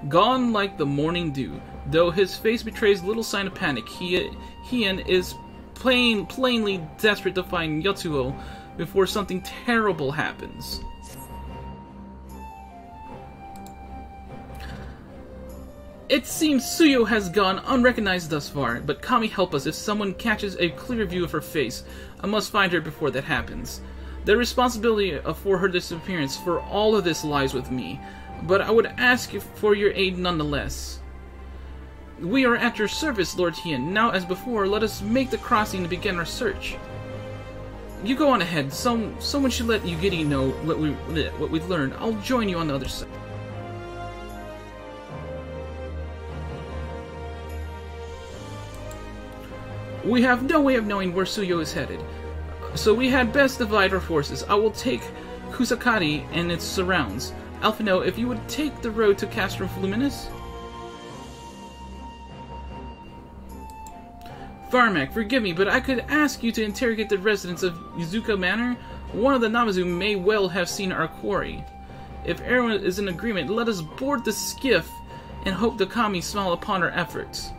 gone like the morning dew. Though his face betrays little sign of panic, Hien is plainly desperate to find Yotsuo before something terrible happens. It seems Tsuyu has gone unrecognized thus far, but Kami help us if someone catches a clear view of her face. I must find her before that happens. The responsibility for her disappearance for all of this lies with me, but I would ask for your aid nonetheless. We are at your service, Lord Hien. Now, as before, let us make the crossing and begin our search. You go on ahead. Someone should let Yugiri know what we've learned. I'll join you on the other side. We have no way of knowing where Tsuyu is headed, so we had best divide our forces. I will take Kusakari and its surrounds. Alphino, if you would take the road to Castrum Fluminus. Firemac, forgive me, but I could ask you to interrogate the residents of Yuzuka Manor. One of the Namazu may well have seen our quarry. If everyone is in agreement, let us board the skiff and hope the Kami smile upon our efforts.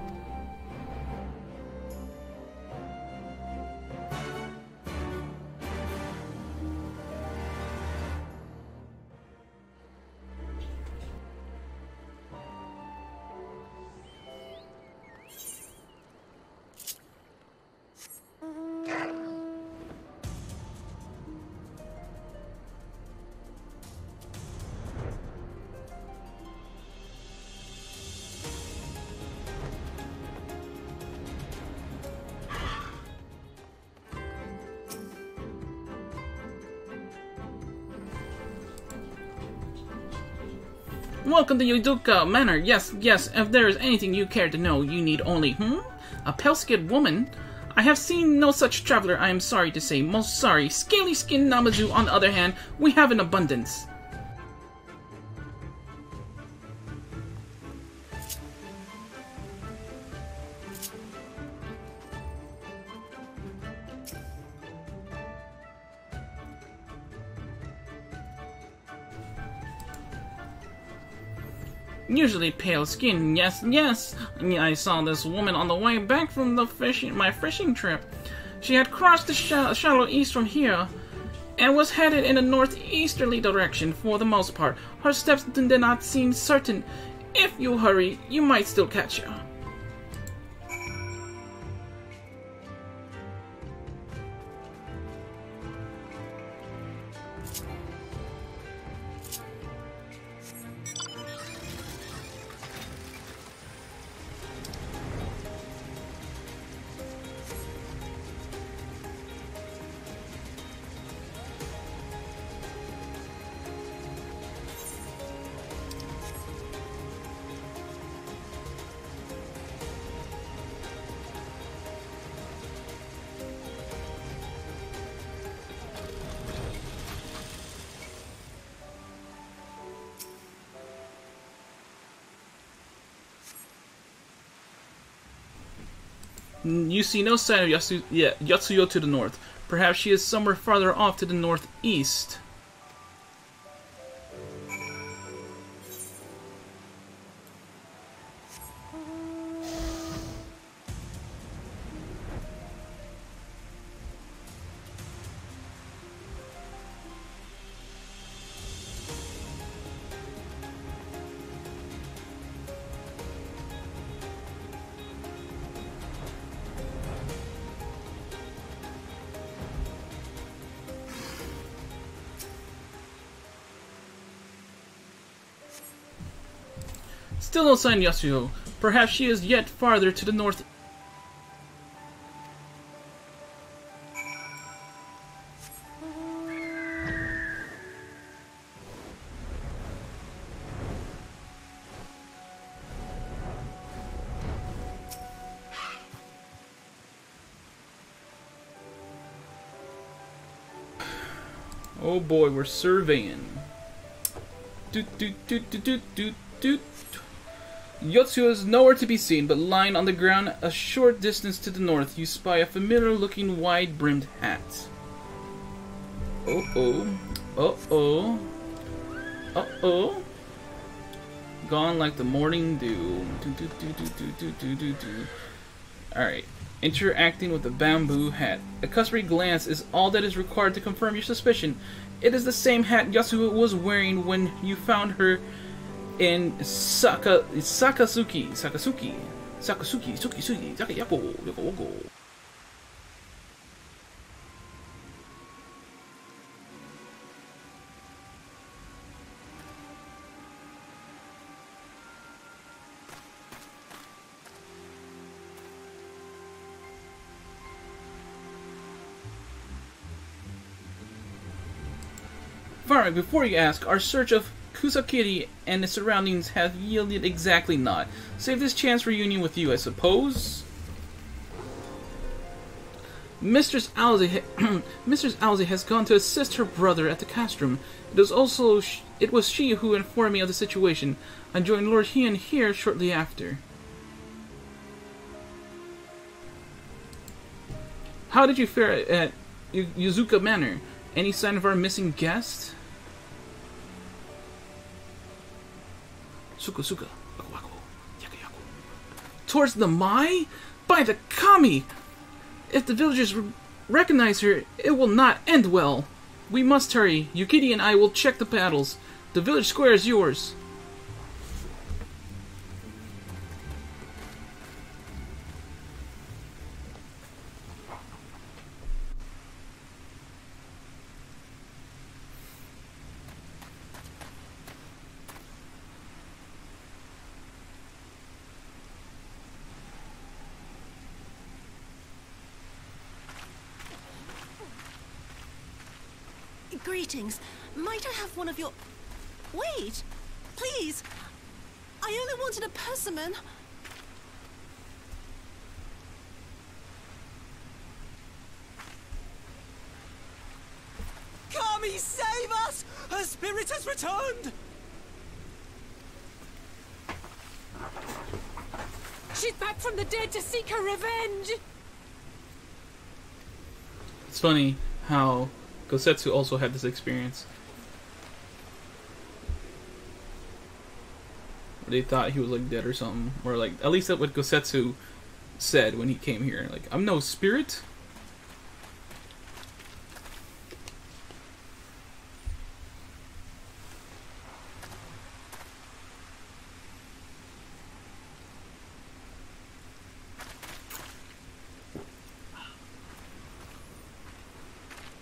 Welcome to Yuzuka Manor. Yes, if there is anything you care to know, you need only, a pale-skinned woman? I have seen no such traveler, I am sorry to say. Most sorry. Scaly-skinned Namazu, on the other hand, we have in abundance. Usually pale skin, yes. I saw this woman on the way back from my fishing trip. She had crossed the shallow east from here, and was headed in a northeasterly direction for the most part. Her steps did not seem certain. If you hurry, you might still catch her. You see no sign of Yotsuyo to the north. Perhaps she is somewhere farther off to the northeast. Still no sign of Yasuo. Perhaps she is yet farther to the north. Oh boy, we're surveying. Yotsuyo is nowhere to be seen, but lying on the ground a short distance to the north, you spy a familiar-looking wide-brimmed hat. Uh-oh. Gone like the morning dew. Alright. Interacting with the bamboo hat. A cursory glance is all that is required to confirm your suspicion. It is the same hat Yasuo was wearing when you found her in Sakasuki. Firemac, before you ask, our search of Kusakiri and the surroundings have yielded exactly naught. Save this chance for union with you, I suppose. Mistress Alze has gone to assist her brother at the castrum. It was she who informed me of the situation. I joined Lord Hien here shortly after. How did you fare at Yuzuka Manor? Any sign of our missing guest? Suka. Towards the Mai? By the Kami! If the villagers recognize her, it will not end well. We must hurry. Yukiti and I will check the paddles. The village square is yours. Greetings. Might I have one of your... Wait! Please! I only wanted a persimmon. Kami, save us! Her spirit has returned! She's back from the dead to seek her revenge! It's funny how Gosetsu also had this experience. They thought he was like dead or something. Or like, at least that's what Gosetsu said when he came here. Like, I'm no spirit.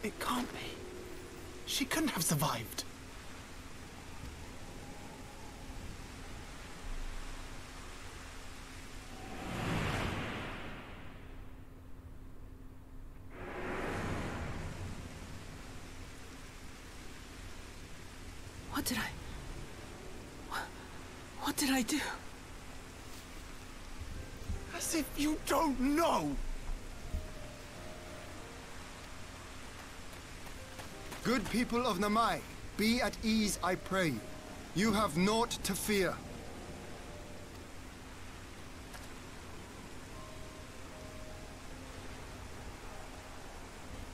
It can't be. She couldn't have survived. What did I do? As if you don't know! Good people of Namai, be at ease, I pray you. You have naught to fear.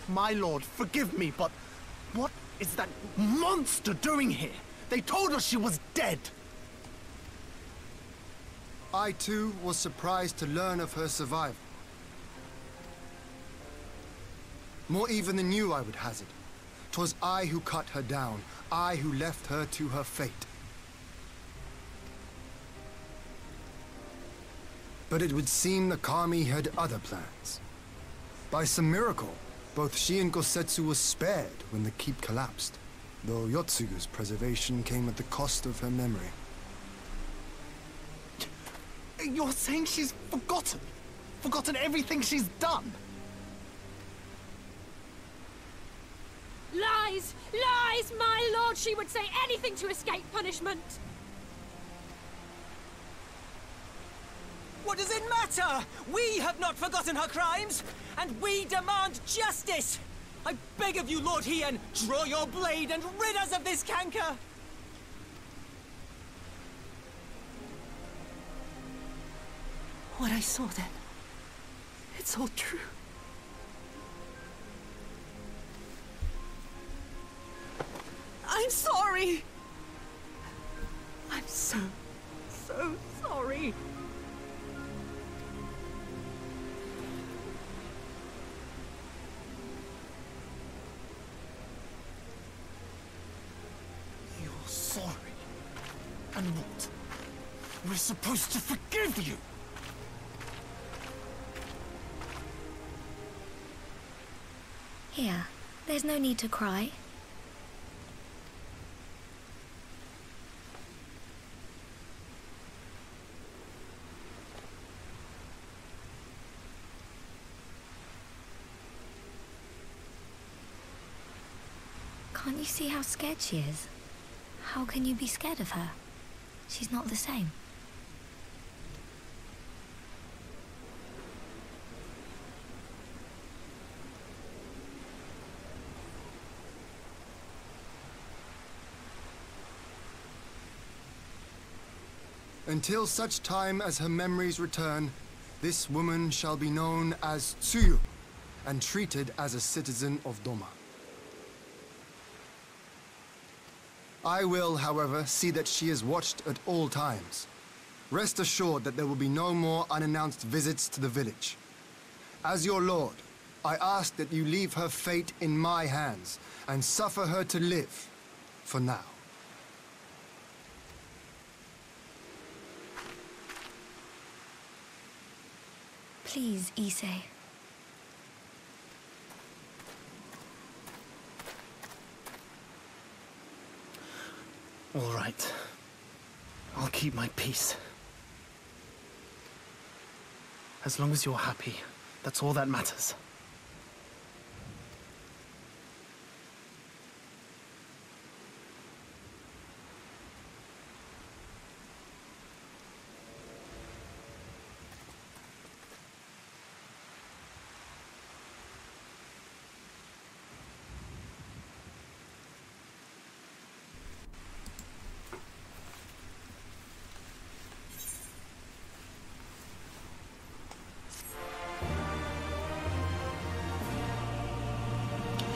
My lord, forgive me, but what is that monster doing here? They told us she was dead. I too was surprised to learn of her survival. More even than you, I would hazard. 'Twas I who cut her down, I who left her to her fate. But it would seem the Kami had other plans. By some miracle, both she and Gosetsu were spared when the keep collapsed, though Yotsuyu's preservation came at the cost of her memory. You're saying she's forgotten? Forgotten everything she's done? Lies! Lies! My lord, she would say anything to escape punishment! What does it matter? We have not forgotten her crimes, and we demand justice! I beg of you, Lord Hien, draw your blade and rid us of this canker! What I saw then, it's all true. I'm sorry! I'm so so sorry. You're sorry? And what? We're supposed to forgive you? Here, there's no need to cry. Can't you see how scared she is? How can you be scared of her? She's not the same. Until such time as her memories return, this woman shall be known as Tsuyu and treated as a citizen of Doma. I will, however, see that she is watched at all times. Rest assured that there will be no more unannounced visits to the village. As your lord, I ask that you leave her fate in my hands and suffer her to live, for now. Please, Issei. All right. I'll keep my peace. As long as you're happy, that's all that matters.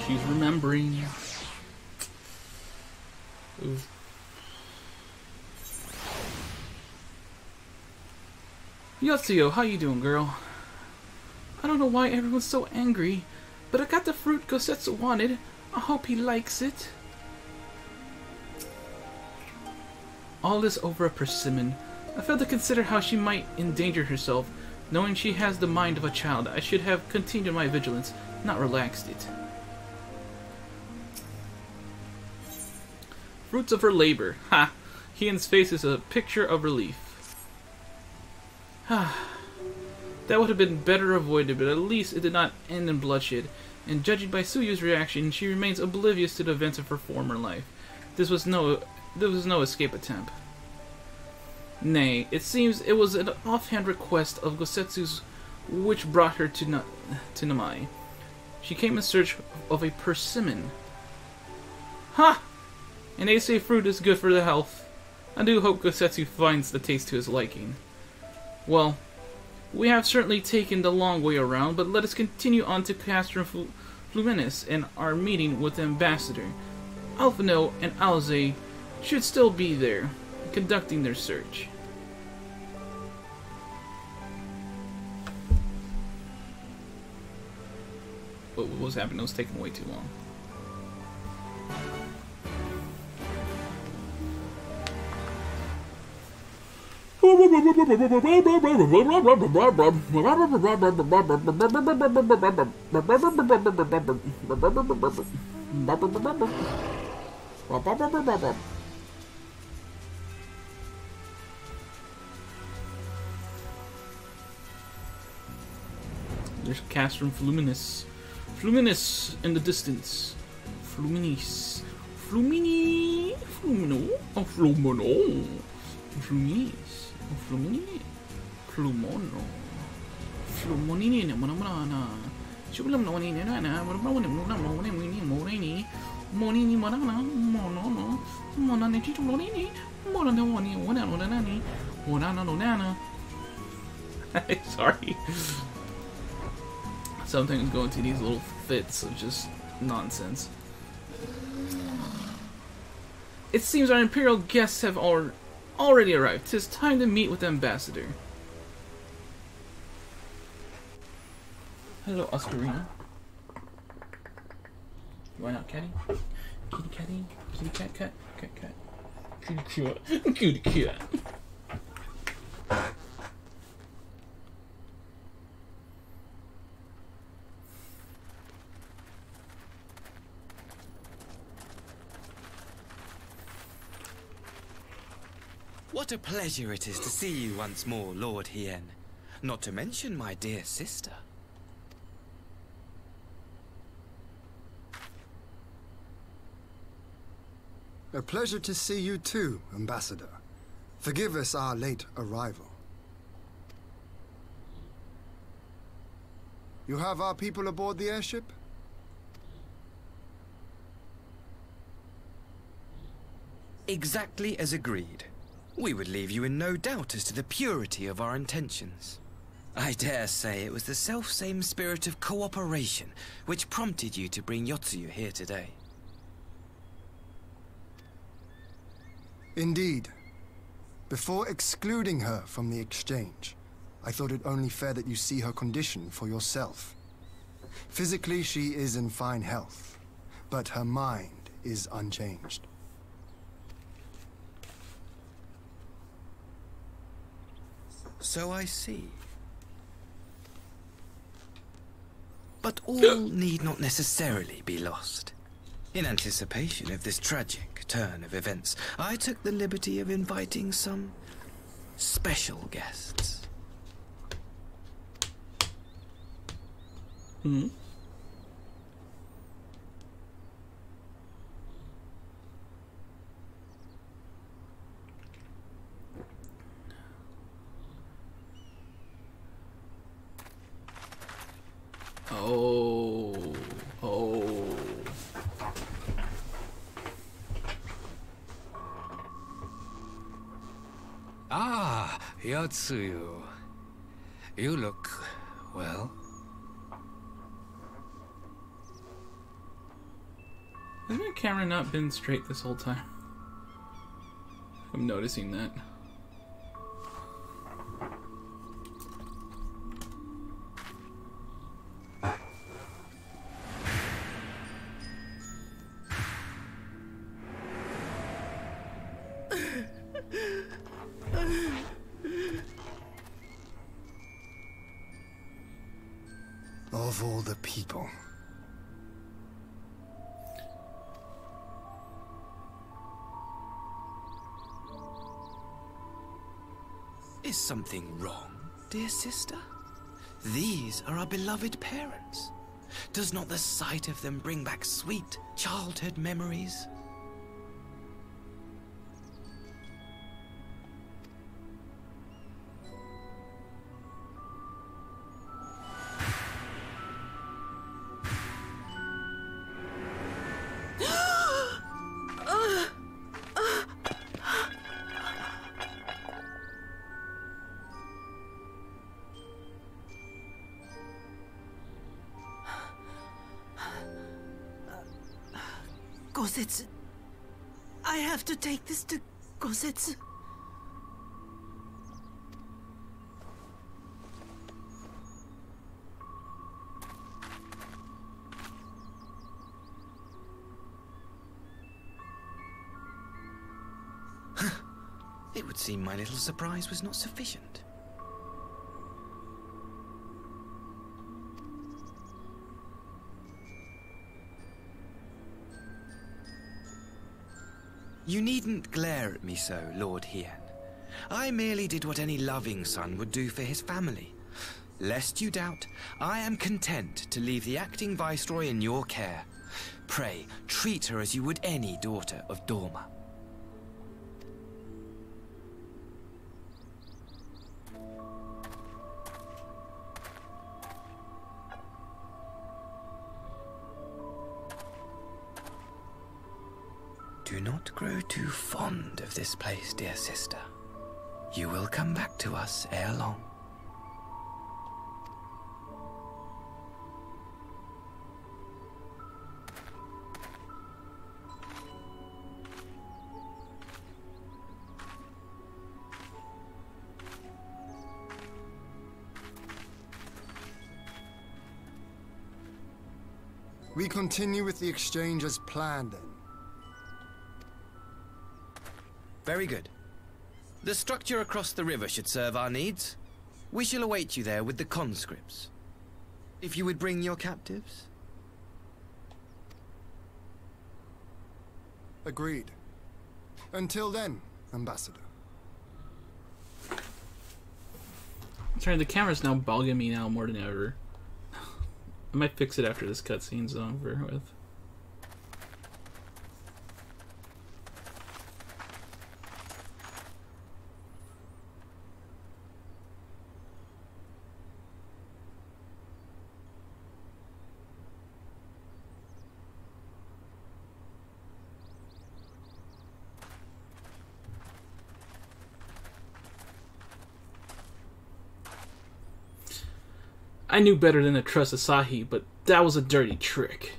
She's remembering. Oof. Yotsuyo, how you doing, girl? I don't know why everyone's so angry, but I got the fruit Gosetsu wanted. I hope he likes it. All this over a Persimmon. I failed to consider how she might endanger herself. Knowing she has the mind of a child, I should have continued my vigilance, not relaxed it. Fruits of her labor. Ha! Hien's face is a picture of relief. That would have been better avoided, but at least it did not end in bloodshed. And judging by Tsuyu's reaction, she remains oblivious to the events of her former life. This was no escape attempt. Nay, it seems it was an offhand request of Gosetsu's which brought her to Namai. She came in search of a persimmon. Ha! And they say fruit is good for the health. I do hope Gosetsu finds the taste to his liking. Well, we have certainly taken the long way around, but let us continue on to Castrum Fluminis and our meeting with the ambassador. Alphino and Alze should still be there, conducting their search. What was happening? It was taking way too long. There's Castrum Fluminis. Fluminis in the distance. Fluminis. Flumini. Flumino. Oh, Flumino. Fluminis. Oh, Flumini. Flumono. Flumonini. Monamana. Chulam Noni Nana. Morini. Monini Monana. Monono. Monanichi Monini. Monani. Monanani. Monana. Sorry. Sometimes go into these little fits of just nonsense. It seems our imperial guests have already arrived. 'Tis time to meet with the ambassador. Hello, Oscarina. Why not, Catty? Kitty Catty? Kitty Cat Cat? Cat Cat? Kitty Cat. Kitty Cat. What a pleasure it is to see you once more, Lord Hien. Not to mention my dear sister. A pleasure to see you too, Ambassador. Forgive us our late arrival. You have our people aboard the airship? Exactly as agreed. We would leave you in no doubt as to the purity of our intentions. I dare say it was the self-same spirit of cooperation which prompted you to bring Yotsuyu here today. Indeed. Before excluding her from the exchange, I thought it only fair that you see her condition for yourself. Physically, she is in fine health, but her mind is unchanged. So I see. But all need not necessarily be lost. In anticipation of this tragic turn of events, I took the liberty of inviting some special guests. Hmm? Oh. Ah, Yotsuyu. You look, well. Has my camera not been straight this whole time? I'm noticing that. Of all the people. Is something wrong, dear sister? These are our beloved parents. Does not the sight of them bring back sweet childhood memories? Gosetsu. I have to take this to Gosetsu. It would seem my little surprise was not sufficient. You needn't glare at me so, Lord Hien. I merely did what any loving son would do for his family. Lest you doubt, I am content to leave the acting viceroy in your care. Pray, treat her as you would any daughter of Dorma. Do not grow too fond of this place, dear sister. You will come back to us ere long. We continue with the exchange as planned, then. Very good. The structure across the river should serve our needs. We shall await you there with the conscripts. If you would bring your captives. Agreed. Until then, Ambassador. Sorry, the camera's now bugging me now more than ever. I might fix it after this cutscene's over with. I knew better than to trust Asahi, but that was a dirty trick.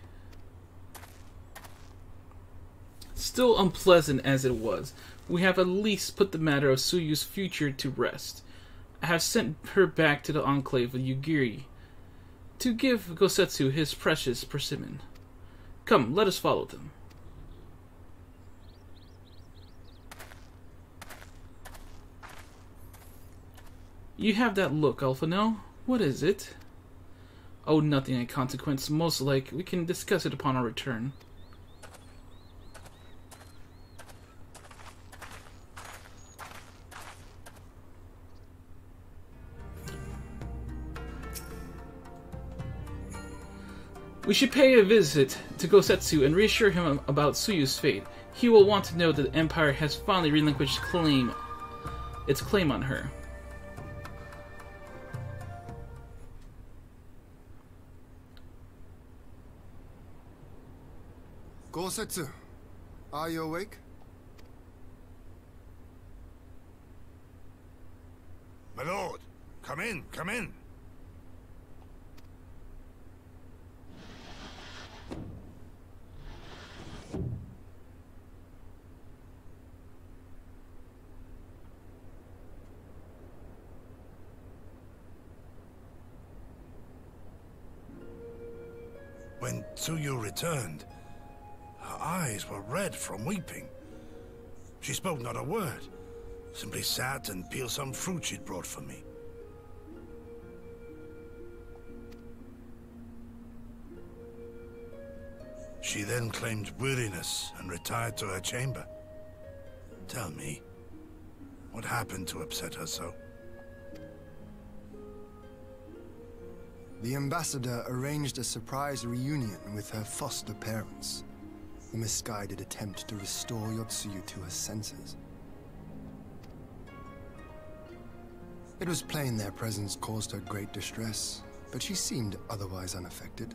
Still unpleasant as it was, we have at least put the matter of Tsuyu's future to rest. I have sent her back to the enclave of Yugiri to give Gosetsu his precious Persimmon. Come, let us follow them. You have that look, Alphano. What is it? Oh, nothing of consequence. Most like we can discuss it upon our return. We should pay a visit to Gosetsu and reassure him about Tsuyu's fate. He will want to know that the Empire has finally relinquished its claim on her. Gosetsu, are you awake? My lord, come in, come in. When Tsuyu returned, her eyes were red from weeping. She spoke not a word, simply sat and peeled some fruit she'd brought for me. She then claimed weariness and retired to her chamber. Tell me, what happened to upset her so? The ambassador arranged a surprise reunion with her foster parents. A misguided attempt to restore Yotsuyu to her senses. It was plain their presence caused her great distress, but she seemed otherwise unaffected.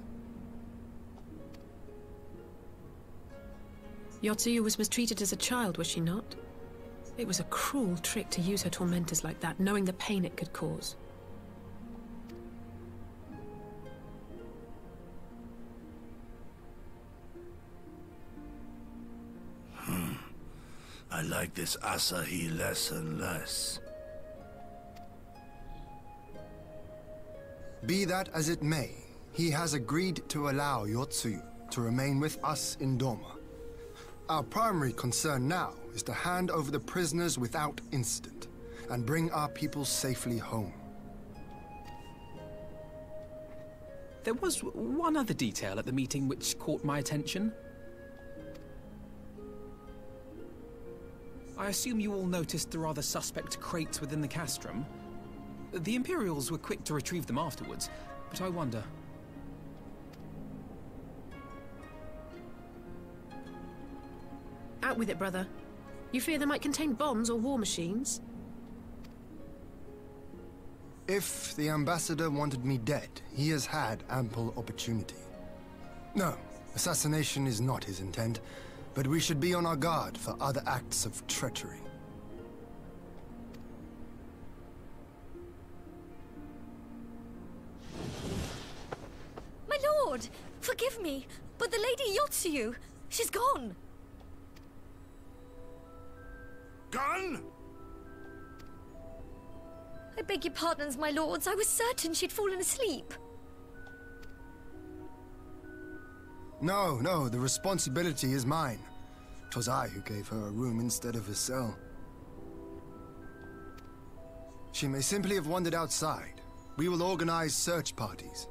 Yotsuyu was mistreated as a child, was she not? It was a cruel trick to use her tormentors like that, knowing the pain it could cause. I like this Asahi less and less. Be that as it may, he has agreed to allow Yotsuyu to remain with us in Doma. Our primary concern now is to hand over the prisoners without incident and bring our people safely home. There was one other detail at the meeting which caught my attention. I assume you all noticed the rather suspect crates within the castrum. The Imperials were quick to retrieve them afterwards, but I wonder... Out with it, brother. You fear they might contain bombs or war machines? If the ambassador wanted me dead, he has had ample opportunity. No, assassination is not his intent, but we should be on our guard for other acts of treachery. My lord! Forgive me, but the Lady Yotsuyu, she's gone! Gone? I beg your pardons, my lords. I was certain she'd fallen asleep. No, the responsibility is mine. 'Twas I who gave her a room instead of a cell. She may simply have wandered outside. We will organize search parties.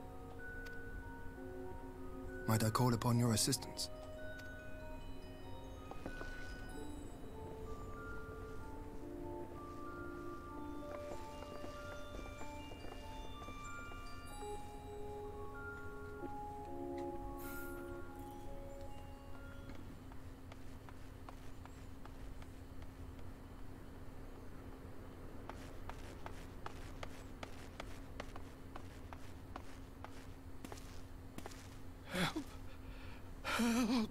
Might I call upon your assistance? Help!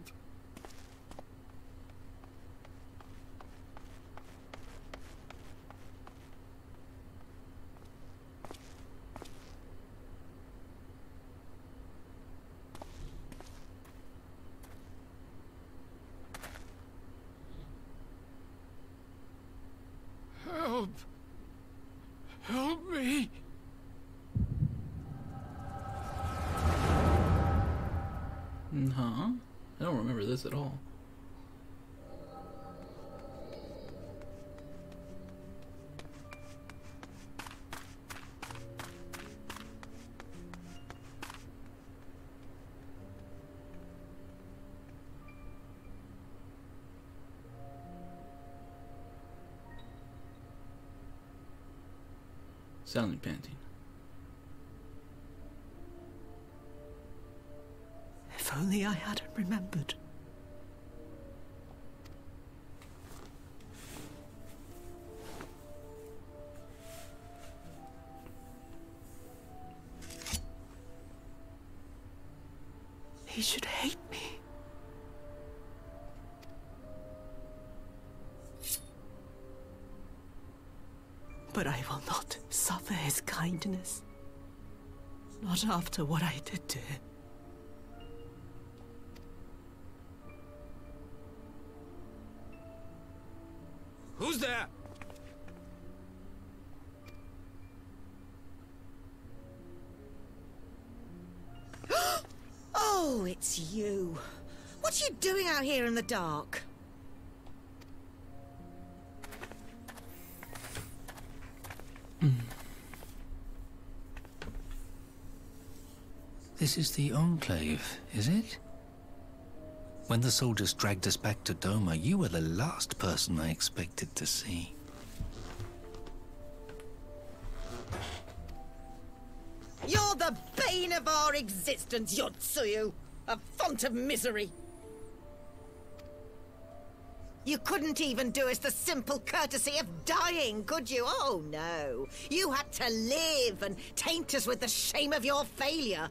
Help! Help me! Huh? I don't remember this at all. Soundly panting. If only I hadn't remembered. He should hate me. But I will not suffer his kindness. Not after what I did to him. Who's there? Oh, it's you. What are you doing out here in the dark? This is the Enclave, is it? When the soldiers dragged us back to Doma, you were the last person I expected to see. You're the bane of our existence, Tsuyu. A font of misery. You couldn't even do us the simple courtesy of dying, could you? Oh, no. You had to live and taint us with the shame of your failure.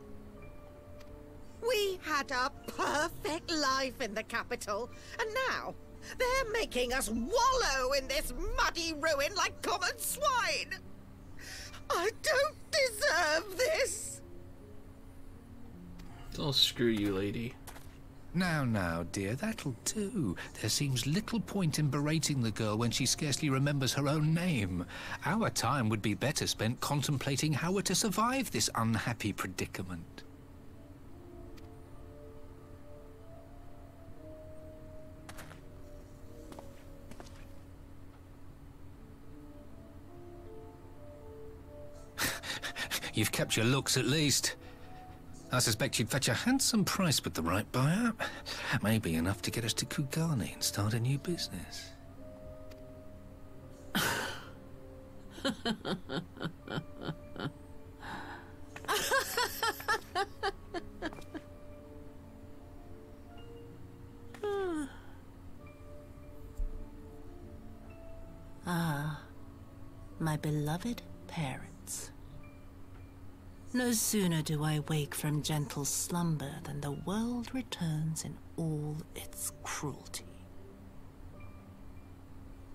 We had a perfect life in the capital, and now they're making us wallow in this muddy ruin like common swine. I don't deserve this. Oh, screw you, lady. Now, dear, that'll do. There seems little point in berating the girl when she scarcely remembers her own name. Our time would be better spent contemplating how we're to survive this unhappy predicament. You've kept your looks, at least. I suspect you'd fetch a handsome price with the right buyer. Maybe enough to get us to Kugani and start a new business. Ah, my beloved parents. No sooner do I wake from gentle slumber than the world returns in all its cruelty.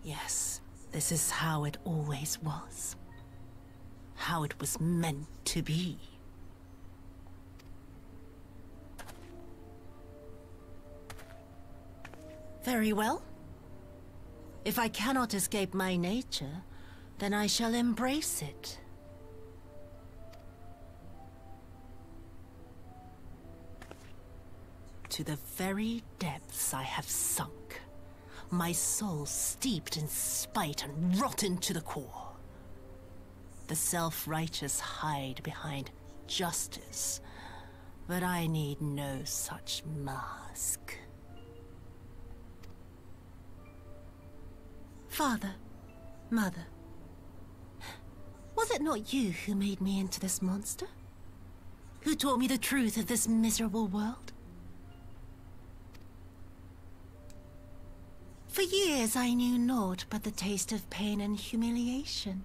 Yes, this is how it always was. How it was meant to be. Very well. If I cannot escape my nature, then I shall embrace it. To the very depths I have sunk, my soul steeped in spite and rotten to the core. The self-righteous hide behind justice, but I need no such mask. Father, Mother, was it not you who made me into this monster? Who taught me the truth of this miserable world? For years I knew naught but the taste of pain and humiliation.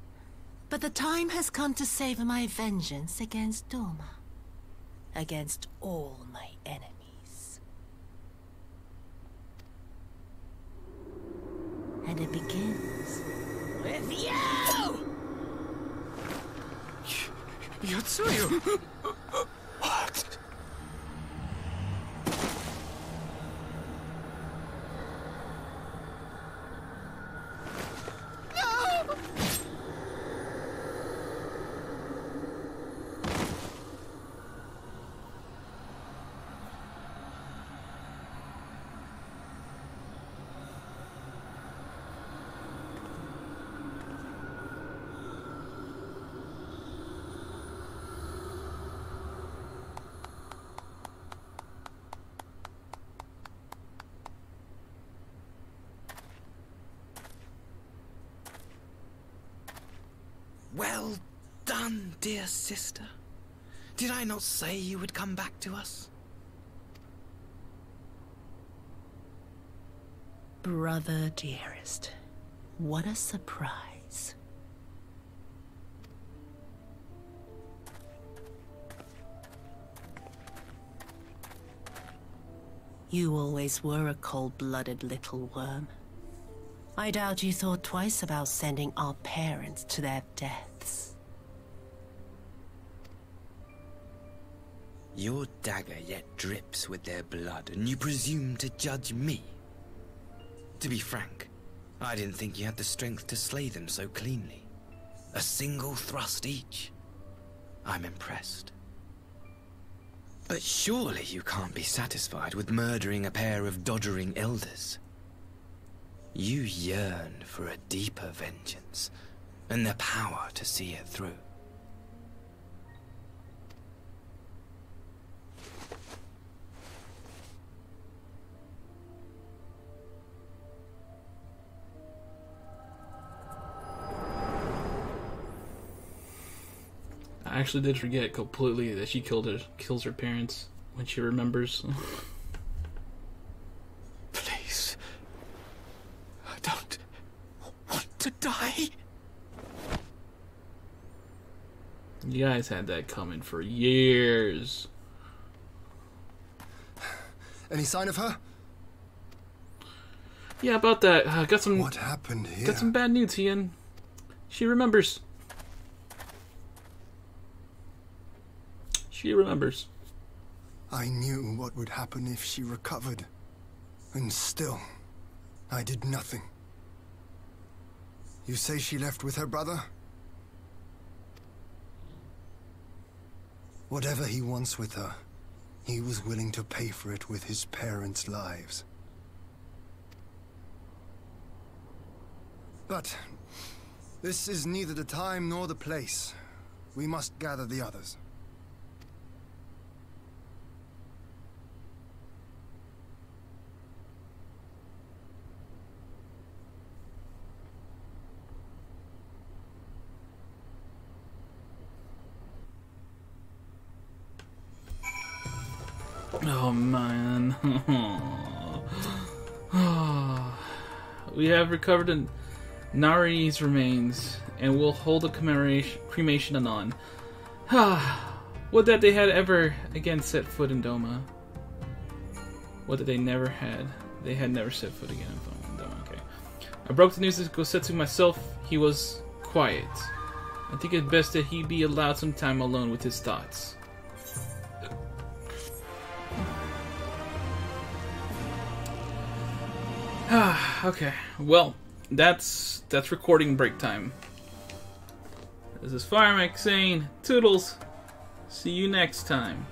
But the time has come to savor my vengeance against Doma. Against all my enemies. And it begins with you! Tsuyu! What? Well done, dear sister. Did I not say you would come back to us? Brother dearest, what a surprise. You always were a cold-blooded little worm. I doubt you thought twice about sending our parents to their deaths. Your dagger yet drips with their blood, and you presume to judge me? To be frank, I didn't think you had the strength to slay them so cleanly. A single thrust each. I'm impressed. But surely you can't be satisfied with murdering a pair of doddering elders. You yearn for a deeper vengeance, and the power to see it through. I actually did forget completely that she kills her parents when she remembers. Please. I don't want to die. You guys had that coming for years. Any sign of her? Yeah, about that. Got some. What happened here? Got some bad news, Ian. She remembers. She remembers. I knew what would happen if she recovered. And still, I did nothing. You say she left with her brother? Whatever he wants with her, he was willing to pay for it with his parents' lives. But this is neither the time nor the place. We must gather the others. Oh man. We have recovered Nari's remains, and will hold a cremation anon. Would that they had ever again set foot in Doma. What that they never had. They had never set foot again in Doma. Okay. I broke the news to Gosetsu myself. He was quiet. I think it's best that he be allowed some time alone with his thoughts. Okay, well, that's recording break time. This is Firemac saying, toodles, see you next time.